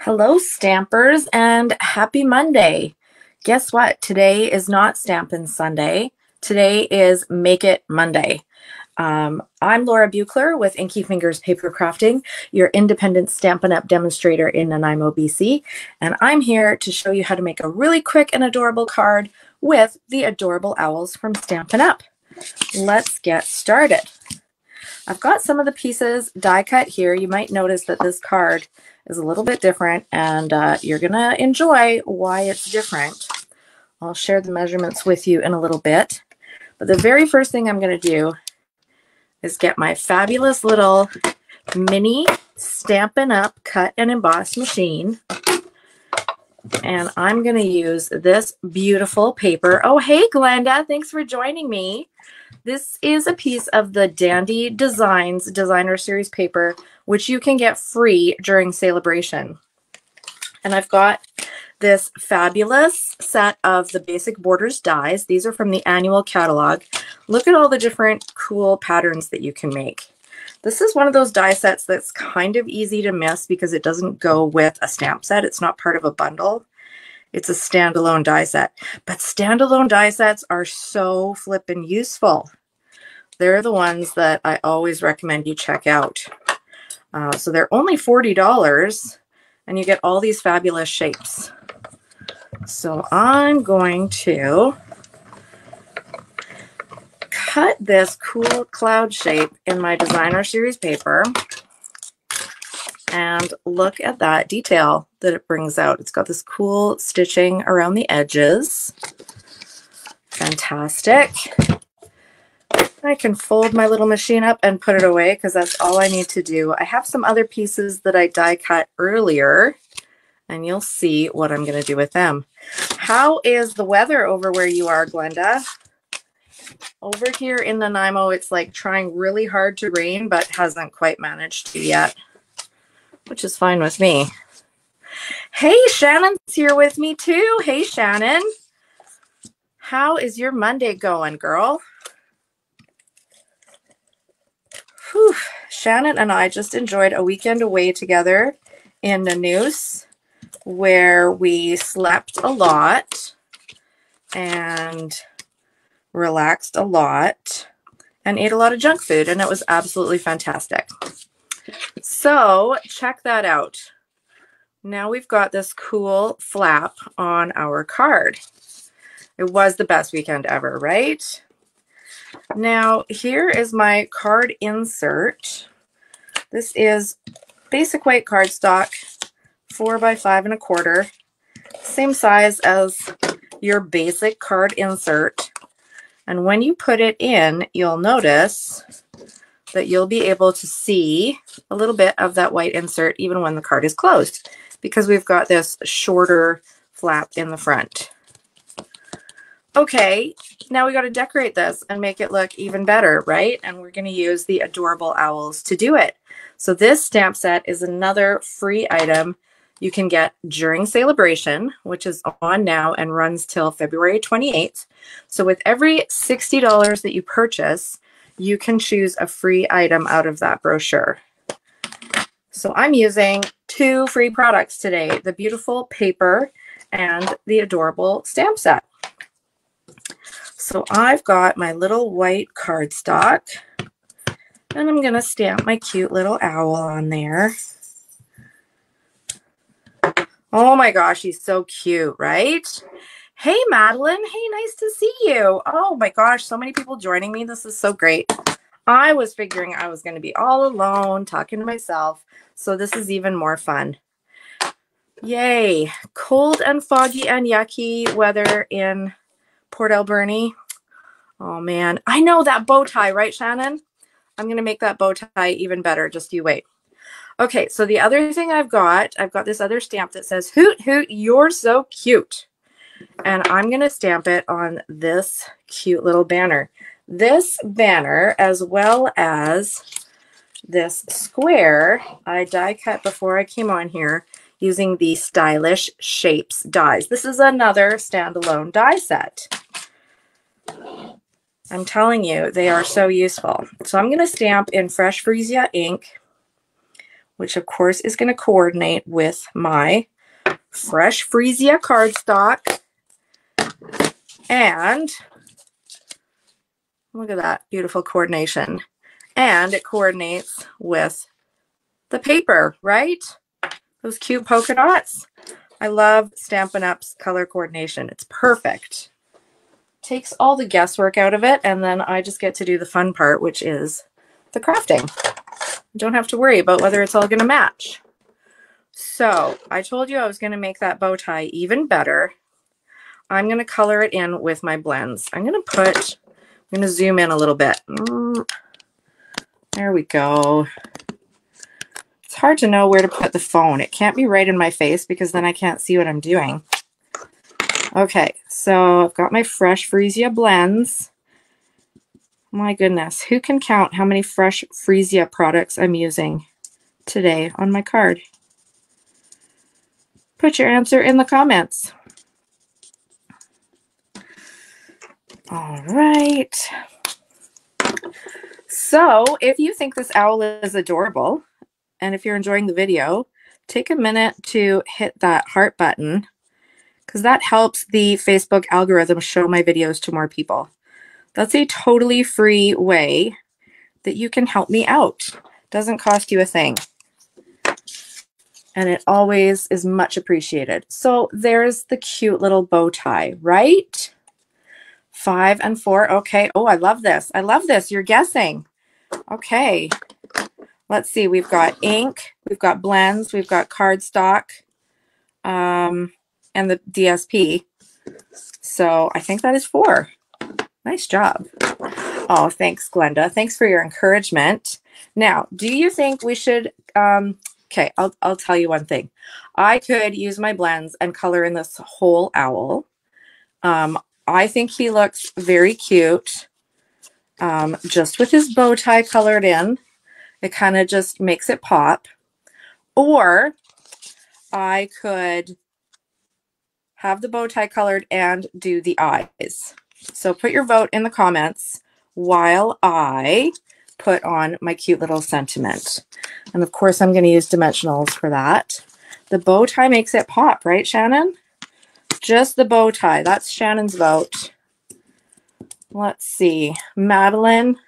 Hello, Stampers, and happy Monday. Guess what? Today is not Stampin' Sunday. Today is Make It Monday. I'm Laura Buechler with Inkyfingers Papercrafting, your independent Stampin' Up! Demonstrator in Nanaimo, BC, and I'm here to show you how to make a really quick and adorable card with the adorable owls from Stampin' Up! Let's get started. I've got some of the pieces die cut here. You might notice that this card is a little bit different, and you're gonna enjoy why it's different. I'll share the measurements with you in a little bit, but the very first thing I'm gonna do is get my fabulous little mini Stampin' Up! Cut and emboss machine, and I'm gonna use this beautiful paper. Oh, hey Glenda, thanks for joining me. This is a piece of the Dandy Designs Designer Series paper, which you can get free during Celebration. And I've got this fabulous set of the Basic Borders dies. These are from the annual catalog. Look at all the different cool patterns that you can make. This is one of those die sets that's kind of easy to miss because it doesn't go with a stamp set. It's not part of a bundle. It's a standalone die set. But standalone die sets are so flippin' useful. They're the ones that I always recommend you check out. So they're only $40, and you get all these fabulous shapes. So I'm going to cut this cool cloud shape in my Designer Series paper. And look at that detail that it brings out. It's got this cool stitching around the edges. Fantastic. I can fold my little machine up and put it away because that's all I need to do. I have some other pieces that I die cut earlier, and you'll see what I'm going to do with them. How is the weather over where you are, Glenda? Over here in Nanaimo, it's like trying really hard to rain, but hasn't quite managed to yet, which is fine with me. Hey, Shannon's here with me too. Hey, Shannon. How is your Monday going, girl? Whew. Shannon and I just enjoyed a weekend away together in Nanuce, where we slept a lot and relaxed a lot and ate a lot of junk food, and it was absolutely fantastic. So check that out. Now we've got this cool flap on our card. It was the best weekend ever, right? Now here is my card insert. This is basic white cardstock, 4 by 5 1/4, same size as your basic card insert. And when you put it in, you'll notice that you'll be able to see a little bit of that white insert even when the card is closed, because we've got this shorter flap in the front. Okay, now we got to decorate this and make it look even better, right? And we're going to use the adorable owls to do it. So this stamp set is another free item you can get during Celebration, which is on now and runs till February 28th. So with every $60 that you purchase, you can choose a free item out of that brochure. So I'm using 2 free products today, the beautiful paper and the adorable stamp set. So I've got my little white cardstock, and I'm going to stamp my cute little owl on there. Oh my gosh, he's so cute, right? Hey, Madeline. Hey, nice to see you. Oh my gosh, so many people joining me. This is so great. I was figuring I was going to be all alone talking to myself, so this is even more fun. Yay. Cold and foggy and yucky weather in Port Alberni. Oh man, I know that bow tie, right, Shannon? I'm going to make that bow tie even better. Just you wait. Okay, so the other thing I've got this other stamp that says, "Hoot, hoot, you're so cute." And I'm going to stamp it on this cute little banner. This banner, as well as this square, I die cut before I came on here using the Stylish Shapes dies. This is another standalone die set. I'm telling you, they are so useful. So I'm going to stamp in fresh Freesia ink which of course is going to coordinate with my fresh Freesia cardstock. And look at that beautiful coordination. And it coordinates with the paper, right? Those cute polka dots. I love Stampin' Up's color coordination. It's perfect. Takes all the guesswork out of it, and then I just get to do the fun part, which is the crafting. I don't have to worry about whether it's all going to match. So I told you I was going to make that bow tie even better. I'm going to color it in with my blends. I'm going to zoom in a little bit. There we go. It's hard to know where to put the phone. It can't be right in my face because then I can't see what I'm doing. Okay, so I've got my fresh Freesia blends. My goodness, who can count how many fresh Freesia products I'm using today on my card? Put your answer in the comments. All right. So if you think this owl is adorable, and if you're enjoying the video, take a minute to hit that heart button, because that helps the Facebook algorithm show my videos to more people. That's a totally free way that you can help me out. Doesn't cost you a thing. And it always is much appreciated. So there's the cute little bow tie, right? 5 and 4. Okay. Oh, I love this. I love this. You're guessing. Okay. Let's see. We've got ink. We've got blends. We've got cardstock. And the DSP. So I think that is 4. Nice job. Oh, thanks, Glenda. Thanks for your encouragement. Now, do you think we should, okay, I'll tell you one thing. I could use my blends and color in this whole owl. I think he looks very cute. Just with his bow tie colored in. It kind of just makes it pop. Or I could have the bow tie colored and do the eyes. So put your vote in the comments while I put on my cute little sentiment. And of course, I'm going to use dimensionals for that. The bow tie makes it pop, right, Shannon? Just the bow tie. That's Shannon's vote. Let's see. Madeline,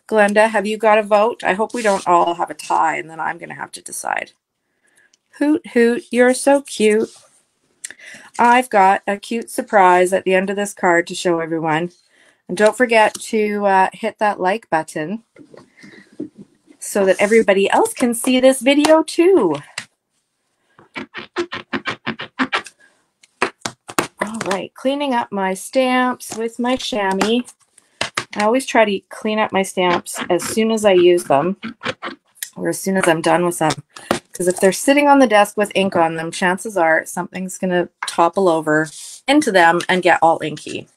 Glenda, have you got a vote? I hope we don't all have a tie, and then I'm going to have to decide. Hoot, hoot, you're so cute. I've got a cute surprise at the end of this card to show everyone. And don't forget to hit that like button so that everybody else can see this video too. All right, cleaning up my stamps with my chamois. I always try to clean up my stamps as soon as I use them or as soon as I'm done with them. Because if they're sitting on the desk with ink on them, chances are something's going to topple over into them and get all inky.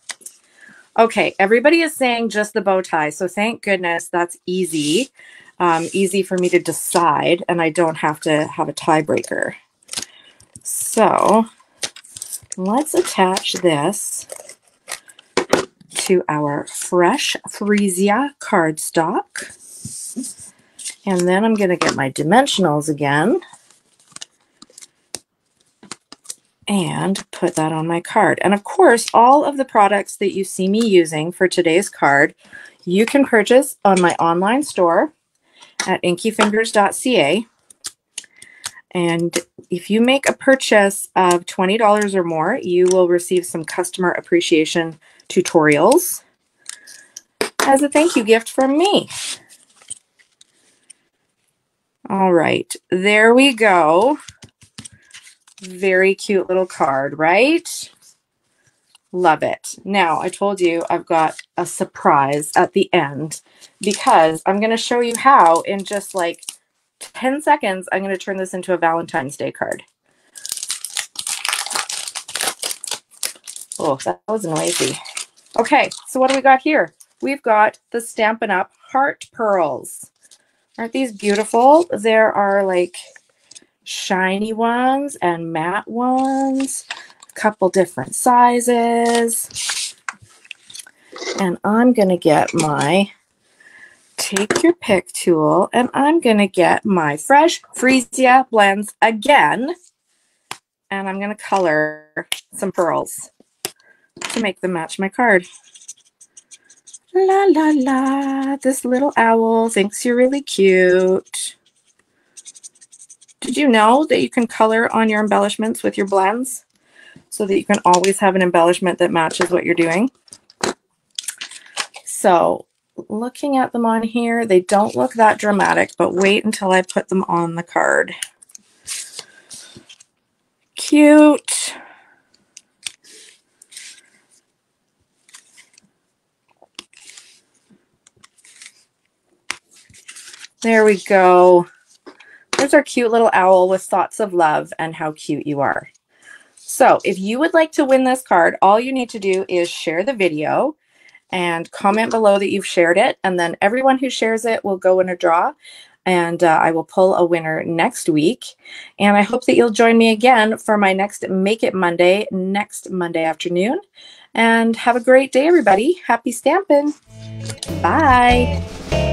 Okay, everybody is saying just the bow tie. So thank goodness that's easy. Easy for me to decide, and I don't have to have a tiebreaker. So let's attach this to our fresh Freesia cardstock. And then I'm going to get my dimensionals again and put that on my card. And of course, all of the products that you see me using for today's card, you can purchase on my online store at inkyfingers.ca. And if you make a purchase of $20 or more, you will receive some customer appreciation tutorials as a thank you gift from me. All right, there we go. Very cute little card, right? Love it. Now, I told you I've got a surprise at the end because I'm going to show you how in just like 10 seconds, I'm going to turn this into a Valentine's Day card. Oh, that was noisy. Okay, so what do we got here? We've got the Stampin' Up! Heart Pearls. Aren't these beautiful? There are like shiny ones and matte ones, a couple different sizes. And I'm going to get my take your pick tool, and I'm going to get my fresh Freesia blends again, and I'm going to color some pearls to make them match my card. La la la, this little owl thinks you're really cute. Did you know that you can color on your embellishments with your blends so that you can always have an embellishment that matches what you're doing? So looking at them on here, they don't look that dramatic, but wait until I put them on the card. Cute. There we go. There's our cute little owl with thoughts of love and how cute you are. So if you would like to win this card, all you need to do is share the video and comment below that you've shared it. And then everyone who shares it will go in a draw. And I will pull a winner next week. And I hope that you'll join me again for my next Make It Monday, next Monday afternoon. And have a great day, everybody. Happy stamping. Bye.